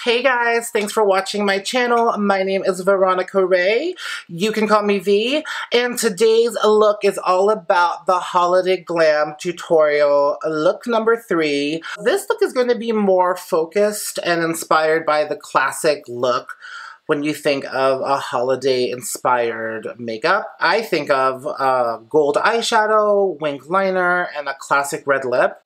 Hey guys, thanks for watching my channel. My name is Veronica Ray. You can call me V. And today's look is all about the Holiday Glam tutorial, look number 3. This look is going to be more focused and inspired by the classic look. When you think of a holiday-inspired makeup, I think of gold eyeshadow, winged liner, and a classic red lip.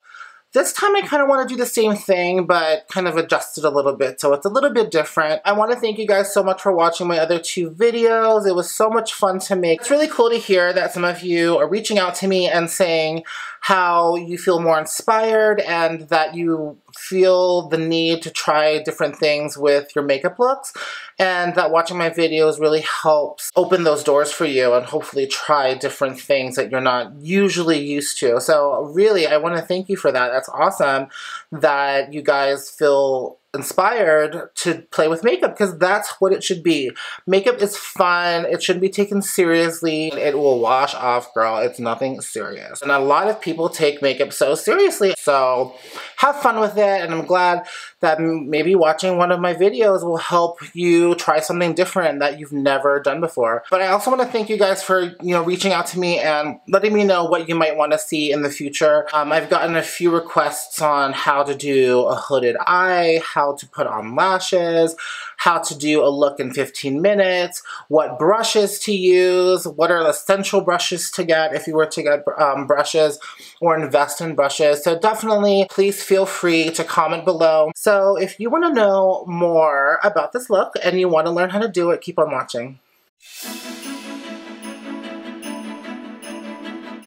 This time I kind of want to do the same thing, but kind of adjust it a little bit, so it's a little bit different. I want to thank you guys so much for watching my other 2 videos. It was so much fun to make. It's really cool to hear that some of you are reaching out to me and saying how you feel more inspired and that you feel the need to try different things with your makeup looks, and that watching my videos really helps open those doors for you and hopefully try different things that you're not usually used to. So really, I want to thank you for that. That's awesome that you guys feel inspired to play with makeup, because that's what it should be. Makeup is fun. It shouldn't be taken seriously. It will wash off, girl. It's nothing serious. And a lot of people take makeup so seriously. So have fun with it, and I'm glad that maybe watching one of my videos will help you try something different that you've never done before. But I also want to thank you guys for, reaching out to me and letting me know what you might want to see in the future. I've gotten a few requests on how to do a hooded eye, how to put on lashes, how to do a look in 15 minutes, what brushes to use, what are the essential brushes to get if you were to get brushes or invest in brushes. So definitely, please feel free to comment below. So if you want to know more about this look and you want to learn how to do it, keep on watching.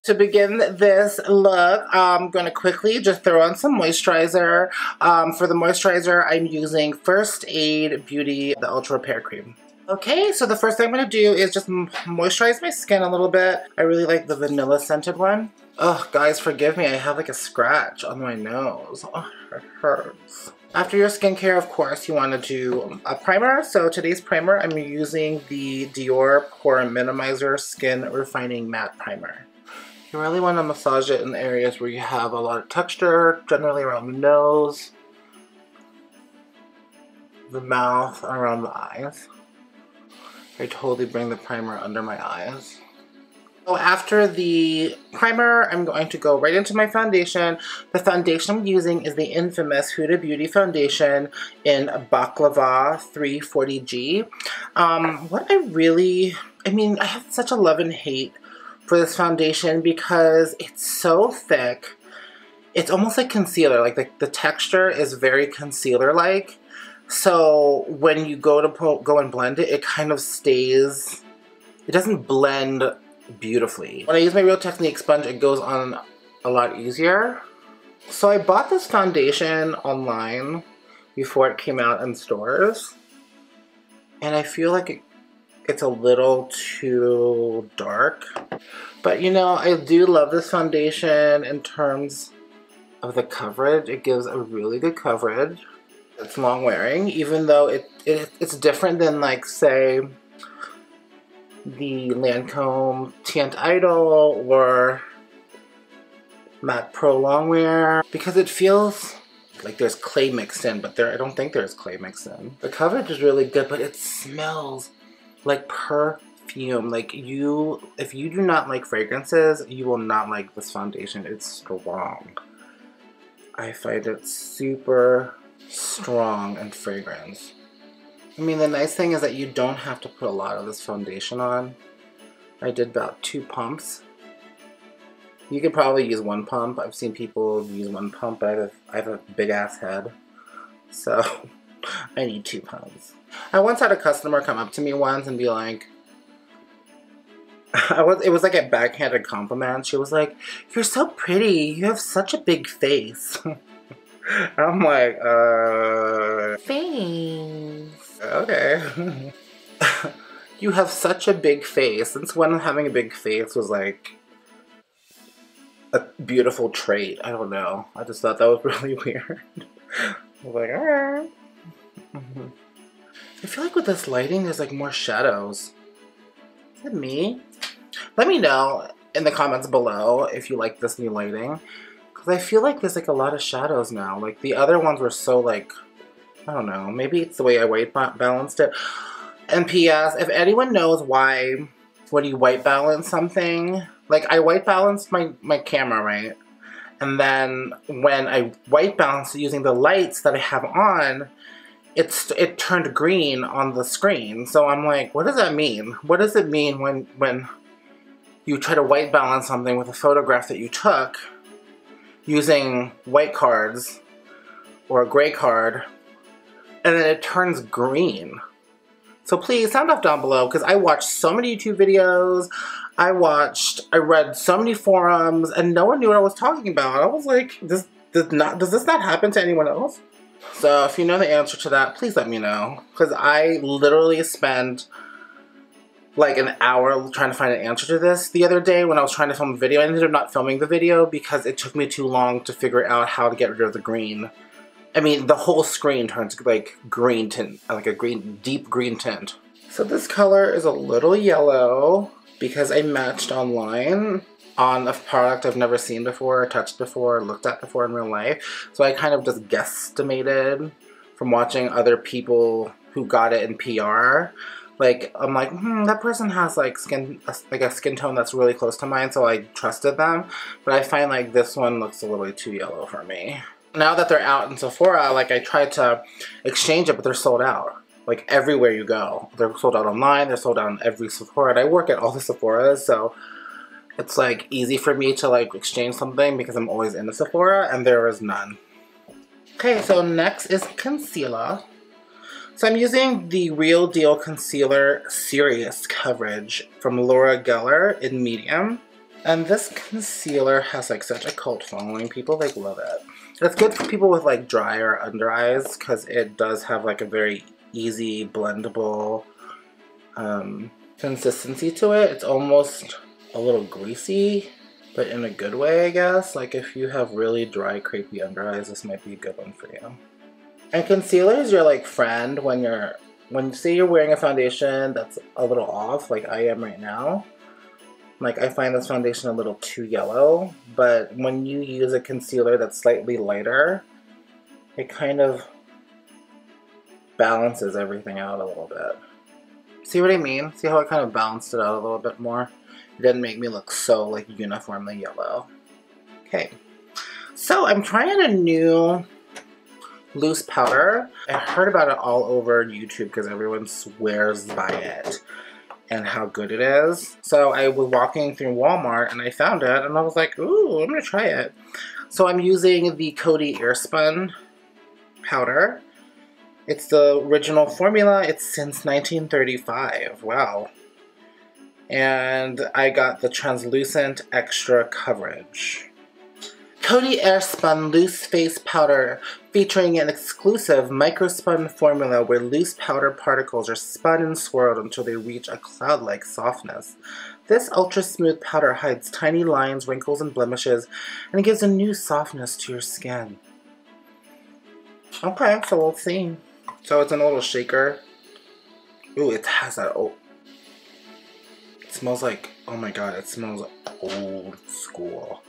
To begin this look, I'm going to quickly just throw on some moisturizer. For the moisturizer, I'm using First Aid Beauty, the Ultra Repair Cream. Okay, so the first thing I'm going to do is just moisturize my skin a little bit. I really like the vanilla scented one. Oh, guys, forgive me. I have like a scratch on my nose. Oh, it hurts. After your skincare, of course, you want to do a primer. So today's primer, I'm using the DIOR Pore Minimizer Skin Refining Matte Primer. You really want to massage it in areas where you have a lot of texture, generally around the nose, the mouth, and around the eyes. I totally bring the primer under my eyes. So after the primer, I'm going to go right into my foundation. The foundation I'm using is the infamous Huda Beauty foundation in BAKLAVA 340G. I have such a love and hate for this foundation because it's so thick. It's almost like concealer. Like the texture is very concealer-like. So when you go and blend it, it kind of stays. It doesn't blend beautifully. When I use my Real Technique sponge, it goes on a lot easier. So I bought this foundation online before it came out in stores, and I feel like it's a little too dark. But I do love this foundation in terms of the coverage. It gives a really good coverage. It's long wearing, even though it's different than, like, say, the Lancome Tint Idol or Matte Pro Longwear, because it feels like there's clay mixed in, but I don't think there's clay mixed in. The coverage is really good, but it smells like perfume. Like, if you do not like fragrances, you will not like this foundation. It's strong. I find it super strong in fragrance. I mean, the nice thing is that you don't have to put a lot of this foundation on. I did about 2 pumps. You could probably use 1 pump. I've seen people use 1 pump, but I have a big ass head, so I need 2 pumps. I once had a customer come up to me once and be like, it was like a backhanded compliment. She was like, "You're so pretty. You have such a big face." I'm like, thanks. Okay. You have such a big face. Since when having a big face was like a beautiful trait? I don't know. I just thought that was really weird. I was like, alright. I feel like with this lighting, there's like more shadows. Is it me? Let me know in the comments below if you like this new lighting. Because I feel like there's like a lot of shadows now. Like the other ones were so like I don't know. Maybe it's the way I white balanced it. And P.S. if anyone knows why, when you white balance something, like I white balanced my camera, right? And then when I white balanced it using the lights that I have on, it turned green on the screen. So I'm like, what does that mean? What does it mean when you try to white balance something with a photograph that you took using white cards or a gray card, and then it turns green? So please sound off down below, because I watched so many YouTube videos, I read so many forums, and no one knew what I was talking about. I was like, does this not happen to anyone else? So if you know the answer to that, please let me know, because I literally spent like an hour trying to find an answer to this the other day when I was trying to film a video. I ended up not filming the video because it took me too long to figure out how to get rid of the green. I mean, the whole screen turns like green tint, like a deep green tint. So this color is a little yellow because I matched online on a product I've never seen before, touched before, looked at before in real life. So I kind of just guesstimated from watching other people who got it in PR. Like, I'm like, that person has like a skin tone that's really close to mine, so I trusted them. But I find like this one looks a little too yellow for me. Now that they're out in Sephora, like I tried to exchange it, but they're sold out. Like everywhere you go. They're sold out online, they're sold out in every Sephora. And I work at all the Sephoras, so it's like easy for me to like exchange something because I'm always in the Sephora, and there is none. Okay, so next is concealer. So I'm using the Real Deal Concealer Serious Coverage from Laura Geller in medium. And this concealer has like such a cult following. People like love it. It's good for people with like drier under eyes because it does have like a very easy blendable consistency to it. It's almost a little greasy, but in a good way, I guess. Like if you have really dry, crepey under eyes, this might be a good one for you. And concealer is your like friend when you say you're wearing a foundation that's a little off, like I am right now. Like I find this foundation a little too yellow, but when you use a concealer that's slightly lighter, it kind of balances everything out a little bit. See what I mean? See how I kind of balanced it out a little bit more? It didn't make me look so like uniformly yellow. Okay, so I'm trying a new loose powder. I heard about it all over YouTube because everyone swears by it and how good it is. So I was walking through Walmart and I found it and I was like, ooh, I'm gonna try it. So I'm using the COTY AIRSPUN powder. It's the original formula. It's since 1935. Wow. And I got the translucent extra coverage. COTY AIRSPUN Loose Face Powder, featuring an exclusive microspun formula where loose powder particles are spun and swirled until they reach a cloud-like softness. This ultra-smooth powder hides tiny lines, wrinkles, and blemishes, and it gives a new softness to your skin. Okay, so we'll see. So it's in a little shaker. Ooh, it has that it smells like, oh my god, it smells old school.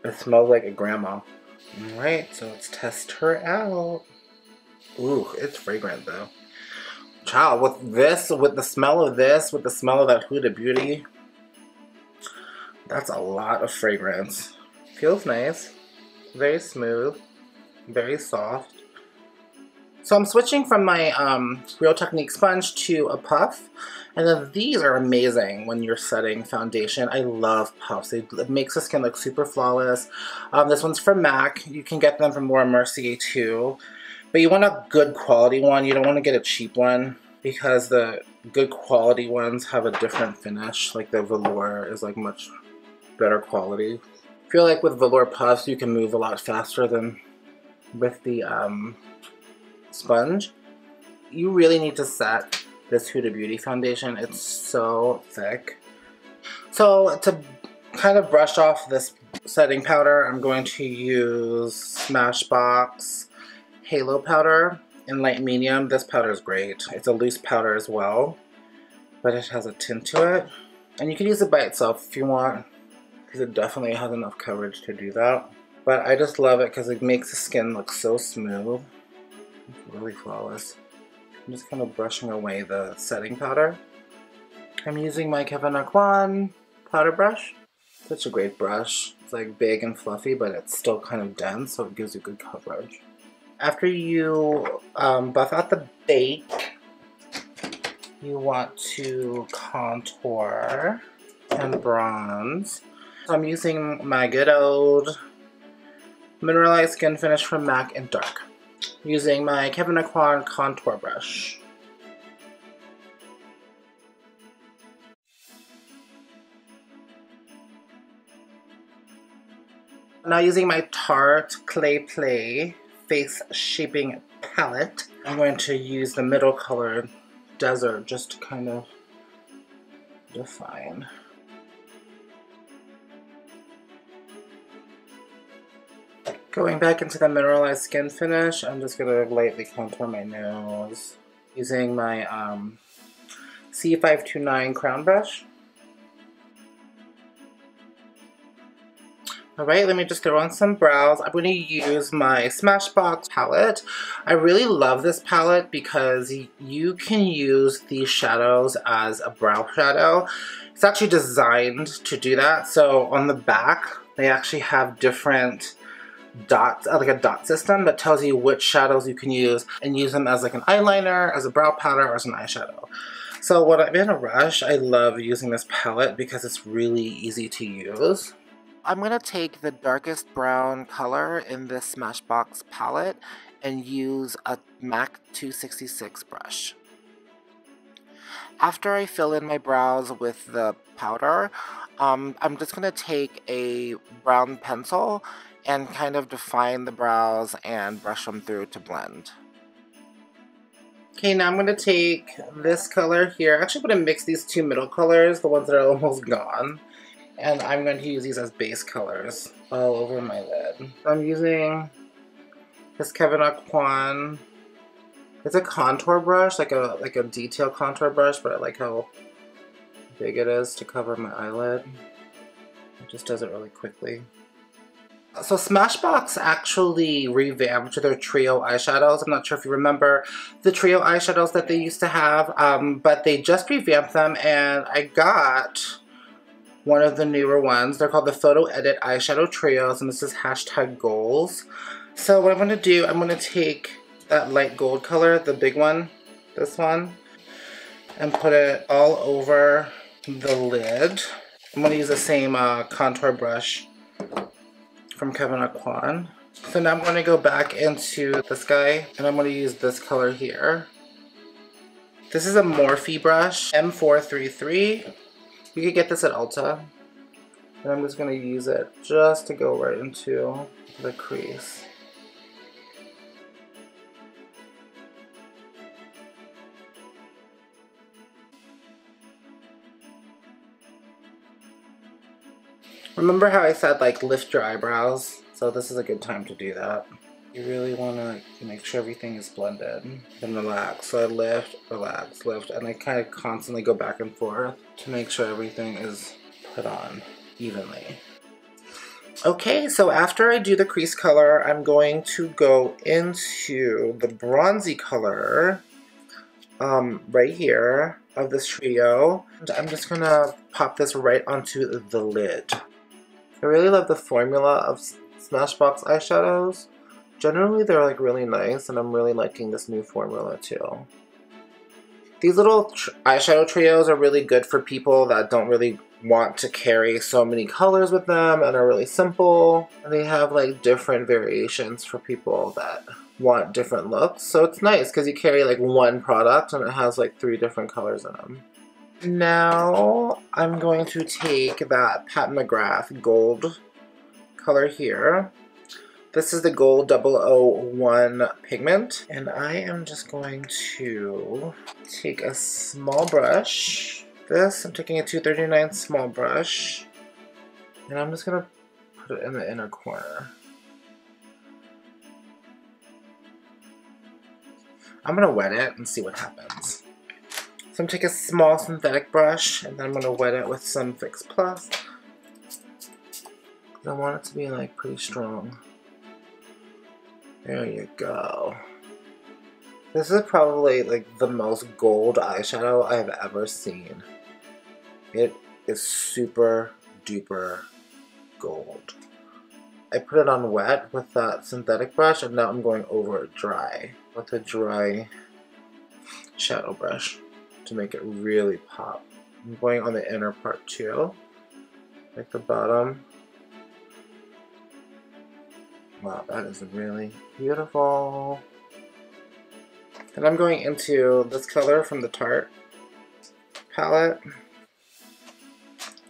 It smells like a grandma. Alright, so let's test her out. Ooh, it's fragrant though. Child, with the smell of this, with the smell of that Huda Beauty, that's a lot of fragrance. Feels nice. Very smooth. Very soft. So I'm switching from my Real Technique sponge to a puff. And then these are amazing when you're setting foundation. I love puffs. It makes the skin look super flawless. This one's from MAC. You can get them from Laura Mercier too. But you want a good quality one. You don't want to get a cheap one because the good quality ones have a different finish. Like the velour is like much better quality. I feel like with velour puffs you can move a lot faster than with the sponge. You really need to set this Huda Beauty foundation. It's so thick. So to kind of brush off this setting powder, I'm going to use SMASHBOX Halo Powder in light medium. This powder is great. It's a loose powder as well, but it has a tint to it. And you can use it by itself if you want, because it definitely has enough coverage to do that. But I just love it because it makes the skin look so smooth. It's really flawless. I'm just kind of brushing away the setting powder. I'm using my KEVYN AUCOIN powder brush. Such a great brush. It's like big and fluffy, but it's still kind of dense, so it gives you good coverage. After you buff out the bake, you want to contour and bronze. So I'm using my good old Mineralized Skin Finish from MAC in Dark. Using my KEVYN AUCOIN contour brush. Now using my Tarte Clay Play Face Shaping Palette, I'm going to use the middle color, Desert, just to kind of define. Going back into the Mineralized Skin Finish, I'm just going to lightly contour my nose using my C529 crown brush. Alright, let me just throw on some brows. I'm going to use my SMASHBOX palette. I really love this palette because you can use these shadows as a brow shadow. It's actually designed to do that. So on the back, they actually have different dots, like a dot system that tells you which shadows you can use and use them as like an eyeliner, as a brow powder, or as an eyeshadow. So when I'm in a rush, I love using this palette because it's really easy to use. I'm going to take the darkest brown color in this SMASHBOX palette and use a MAC 266 brush. After I fill in my brows with the powder, I'm just going to take a brown pencil and kind of define the brows and brush them through to blend. Okay, now I'm going to take this color here. Actually, I'm going to mix these two middle colors, the ones that are almost gone. And I'm going to use these as base colors all over my lid. I'm using this KEVYN AUCOIN. It's a contour brush, like a detail contour brush, but I like how big it is to cover my eyelid. It just does it really quickly. So SMASHBOX actually revamped their trio eyeshadows. I'm not sure if you remember the trio eyeshadows that they used to have, but they just revamped them, and I got one of the newer ones. They're called the Photo Edit Eyeshadow Trios, and this is #goals. So what I'm going to do, I'm going to take that light gold color, the big one, this one, and put it all over the lid. I'm going to use the same contour brush from KEVYN AUCOIN. So now I'm going to go back into this guy, and I'm going to use this color here. This is a Morphe brush, M433. You could get this at Ulta. And I'm just going to use it just to go right into the crease. Remember how I said, like, lift your eyebrows? So this is a good time to do that. You really want to make sure everything is blended and relax. So I lift, relax, lift, and I kind of constantly go back and forth to make sure everything is put on evenly. Okay, so after I do the crease color, I'm going to go into the bronzy color right here of this trio. I'm just going to pop this right onto the lid. I really love the formula of SMASHBOX eyeshadows. Generally, they're like really nice, and I'm really liking this new formula too. These little eyeshadow trios are really good for people that don't really want to carry so many colors with them and are really simple. And they have like different variations for people that want different looks. So it's nice because you carry like one product and it has like 3 different colors in them. Now I'm going to take that Pat McGrath gold color here. This is the Gold 001 pigment, and I am just going to take a small brush. I'm taking a 239 small brush, and I'm just going to put it in the inner corner. I'm going to wet it and see what happens. So I'm taking a small synthetic brush, and then I'm going to wet it with some Fix Plus. I want it to be like pretty strong. There you go. This is probably like the most gold eyeshadow I've ever seen. It is super duper gold. I put it on wet with that synthetic brush, and now I'm going over it dry with a dry shadow brush to make it really pop. I'm going on the inner part too, like the bottom. Wow, that is really beautiful. And I'm going into this color from the Tarte palette.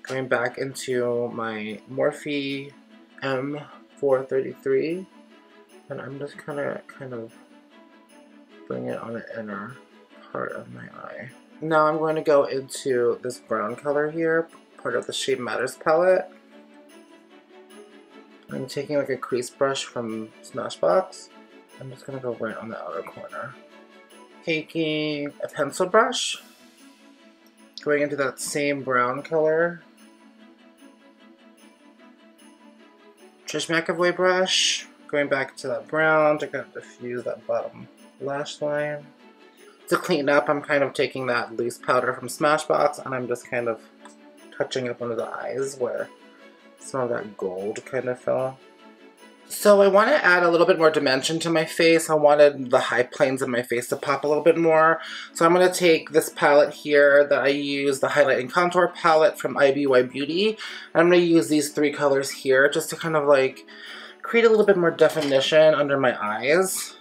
Going back into my Morphe M433, and I'm just kind of bring it on the inner part of my eye. Now I'm going to go into this brown color here, part of the Shape Matters palette. I'm taking like a crease brush from SMASHBOX. I'm just going to go right on the outer corner. Taking a pencil brush, going into that same brown color. Trish McAvoy brush, going back to that brown to kind of diffuse that bottom lash line. To clean up, I'm kind of taking that loose powder from SMASHBOX and I'm just kind of touching up under the eyes where some of that gold kind of fell. So I want to add a little bit more dimension to my face. I wanted the high planes of my face to pop a little bit more. So I'm going to take this palette here that I use, the Highlight and Contour palette from IBY Beauty. And I'm going to use these three colors here just to kind of like create a little bit more definition under my eyes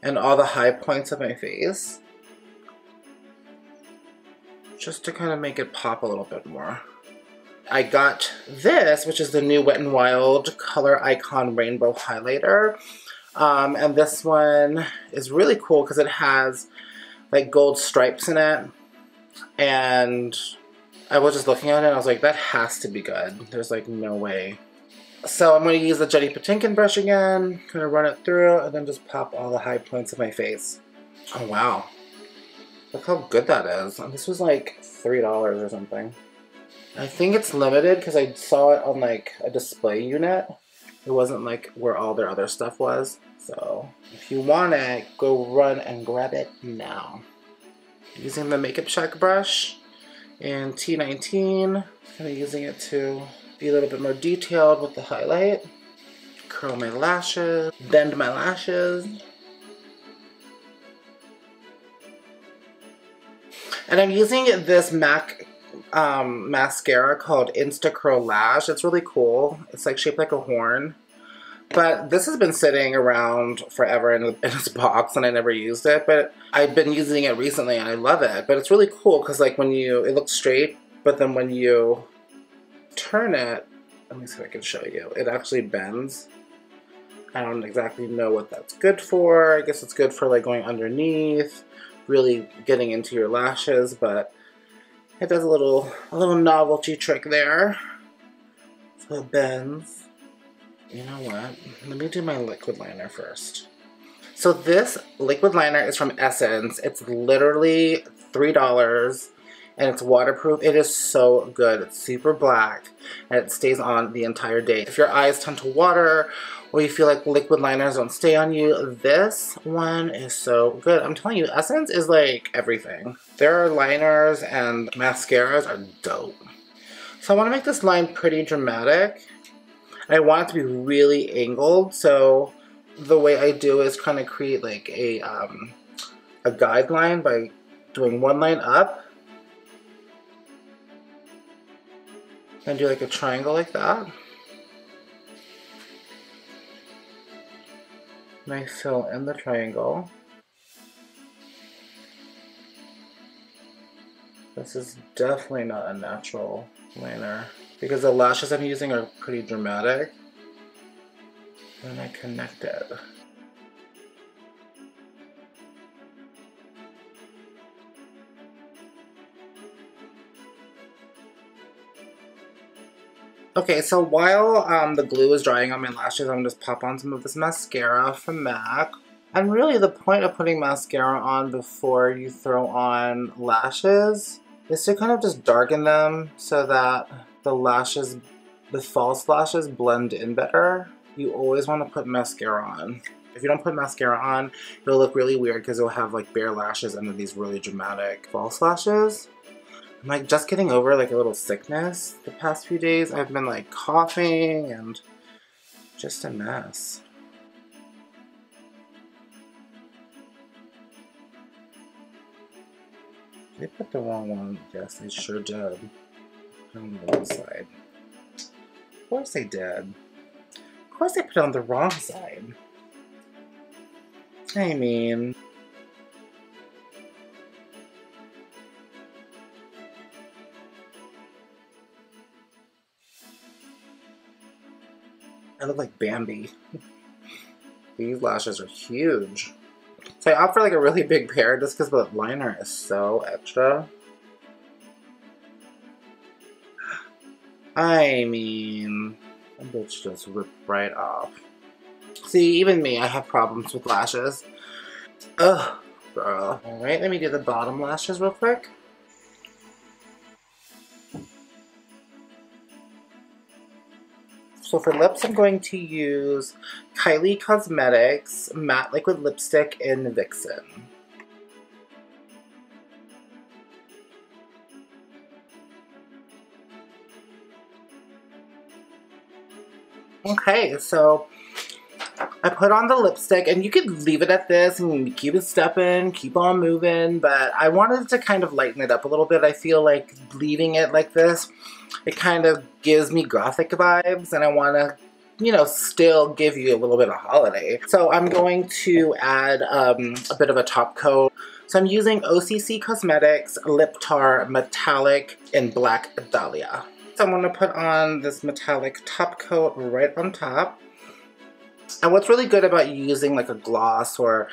and all the high points of my face. Just to kind of make it pop a little bit more. I got this, which is the new Wet n Wild Color Icon Rainbow Highlighter. And this one is really cool because it has like gold stripes in it. And I was just looking at it and I was like, that has to be good. There's like no way. So I'm going to use the Jetty Patinkin brush again, kind of run it through, and then just pop all the high points of my face. Oh wow. Look how good that is. And this was like $3 or something. I think it's limited because I saw it on like a display unit. It wasn't like where all their other stuff was. So if you want it, go run and grab it now. Using the Makeup Shack brush in T19. Kind of using it to be a little bit more detailed with the highlight. Curl my lashes, bend my lashes. And I'm using this MAC mascara called INSTACURL Lash. It's really cool. It's like shaped like a horn. But this has been sitting around forever in its box and I never used it. But I've been using it recently and I love it. But it's really cool because like when you, it looks straight, but then when you turn it, let me see if I can show you, it actually bends. I don't exactly know what that's good for. I guess it's good for like going underneath, really getting into your lashes, but it does a little novelty trick there. So it bends. You know what? Let me do my liquid liner first. So this liquid liner is from Essence. It's literally $3 and it's waterproof. It is so good. It's super black and it stays on the entire day. If your eyes tend to water or you feel like liquid liners don't stay on you, this one is so good. I'm telling you, Essence is like everything. Their liners and mascaras are dope. So I want to make this line pretty dramatic. I want it to be really angled, so the way I do is kind of create like a guideline by doing one line up and do like a triangle like that. And I fill in the triangle. This is definitely not a natural liner because the lashes I'm using are pretty dramatic. And I connect it. Okay, so while the glue is drying on my lashes, I'm going to just pop on some of this mascara from MAC. And really the point of putting mascara on before you throw on lashes is to kind of just darken them so that the lashes, the false lashes, blend in better. You always want to put mascara on If you don't put mascara on, it'll look really weird because it'll have like bare lashes and then these really dramatic false lashes. I'm like just getting over like a little sickness the past few days. I've been like coughing and just a mess. Did they put the wrong one? Yes, they sure did. On the wrong side. Of course they did. Of course they put it on the wrong side. I mean... I look like Bambi. These lashes are huge. So I opt for like a really big pair just because the liner is so extra. I mean, that bitch just ripped right off. See, even me, I have problems with lashes. Ugh, girl. Alright, let me do the bottom lashes real quick. So for lips, I'm going to use Kylie Cosmetics Matte Liquid Lipstick in Vixen. Okay, so I put on the lipstick, and you could leave it at this and keep it stepping, keep on moving, but I wanted to kind of lighten it up a little bit. I feel like leaving it like this, it kind of gives me gothic vibes, and I want to, you know, still give you a little bit of holiday. So I'm going to add a bit of a top coat. So I'm using OCC Cosmetics LIPTAR Metallic in Black Dahlia. So I'm going to put on this metallic top coat right on top. And what's really good about using like a gloss or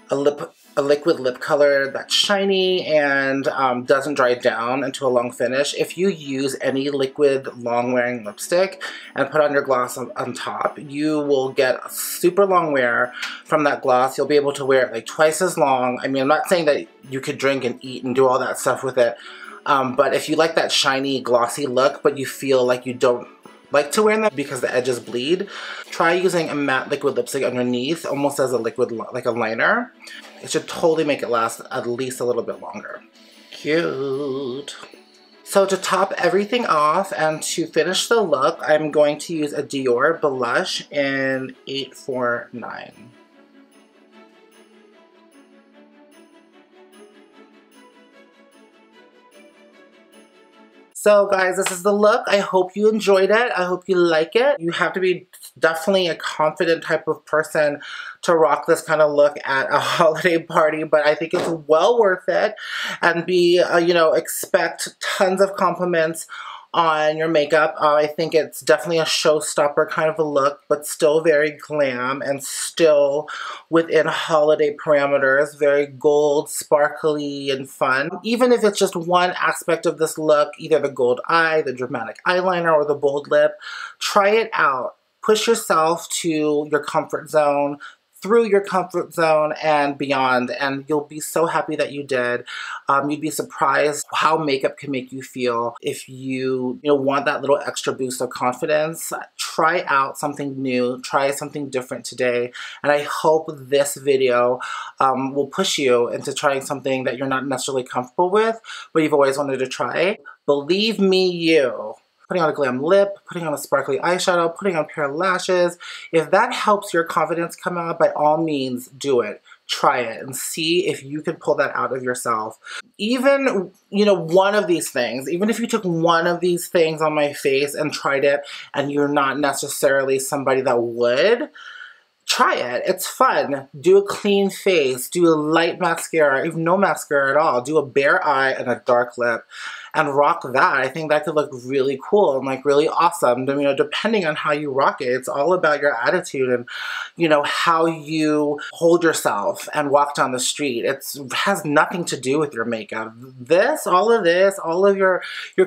a liquid lip color that's shiny and doesn't dry down into a long finish, if you use any liquid long wearing lipstick and put on your gloss on top, you will get super long wear from that gloss. You'll be able to wear it like twice as long. I mean, I'm not saying that you could drink and eat and do all that stuff with it, but if you like that shiny glossy look but you feel like you don't like to wear them because the edges bleed, try using a matte liquid lipstick underneath, almost as a liquid, like a liner. It should totally make it last at least a little bit longer. Cute. So to top everything off and to finish the look, I'm going to use a DIOR blush in 849. So guys, this is the look. I hope you enjoyed it. I hope you like it. You have to be definitely a confident type of person to rock this kind of look at a holiday party, but I think it's well worth it. And be, you know, expect tons of compliments on your makeup. I think it's definitely a showstopper kind of a look, but still very glam and still within holiday parameters, very gold, sparkly, and fun. Even if it's just one aspect of this look, either the gold eye, the dramatic eyeliner, or the bold lip, try it out. Push yourself to your comfort zone, through your comfort zone and beyond, and you'll be so happy that you did. You'd be surprised how makeup can make you feel. If you want that little extra boost of confidence, try out something new, try something different today, and I hope this video will push you into trying something that you're not necessarily comfortable with, but you've always wanted to try. Believe me, you. Putting on a glam lip, putting on a sparkly eyeshadow, putting on a pair of lashes. If that helps your confidence come out, by all means, do it. Try it and see if you can pull that out of yourself. Even, one of these things, even if you took one of these things on my face and tried it and you're not necessarily somebody that would, try it. It's fun. Do a clean face. Do a light mascara, even no mascara at all. Do a bare eye and a dark lip and rock that. I think that could look really cool and like really awesome. Depending on how you rock it, it's all about your attitude and, how you hold yourself and walk down the street. It has nothing to do with your makeup. All of your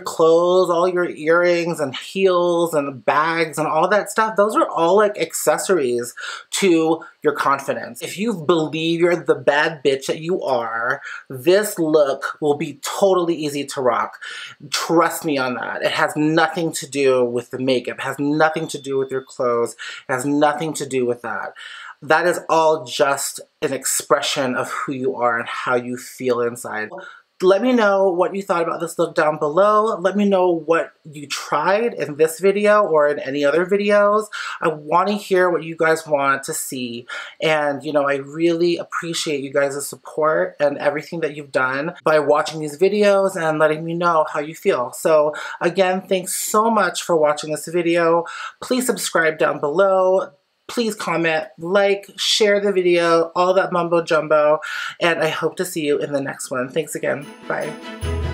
clothes, all your earrings and heels and bags and all that stuff, those are all like accessories to your confidence. If you believe you're the bad bitch that you are, this look will be totally easy to rock. Trust me on that. It has nothing to do with the makeup. It has nothing to do with your clothes. It has nothing to do with that. that is all just an expression of who you are and how you feel inside. Let me know what you thought about this look down below. Let me know what you tried in this video or in any other videos. I want to hear what you guys want to see. And, you know, I really appreciate you guys' support and everything that you've done by watching these videos and letting me know how you feel. So, again, thanks so much for watching this video. Please subscribe down below. Please comment, like, share the video, all that mumbo jumbo, and I hope to see you in the next one. Thanks again. Bye.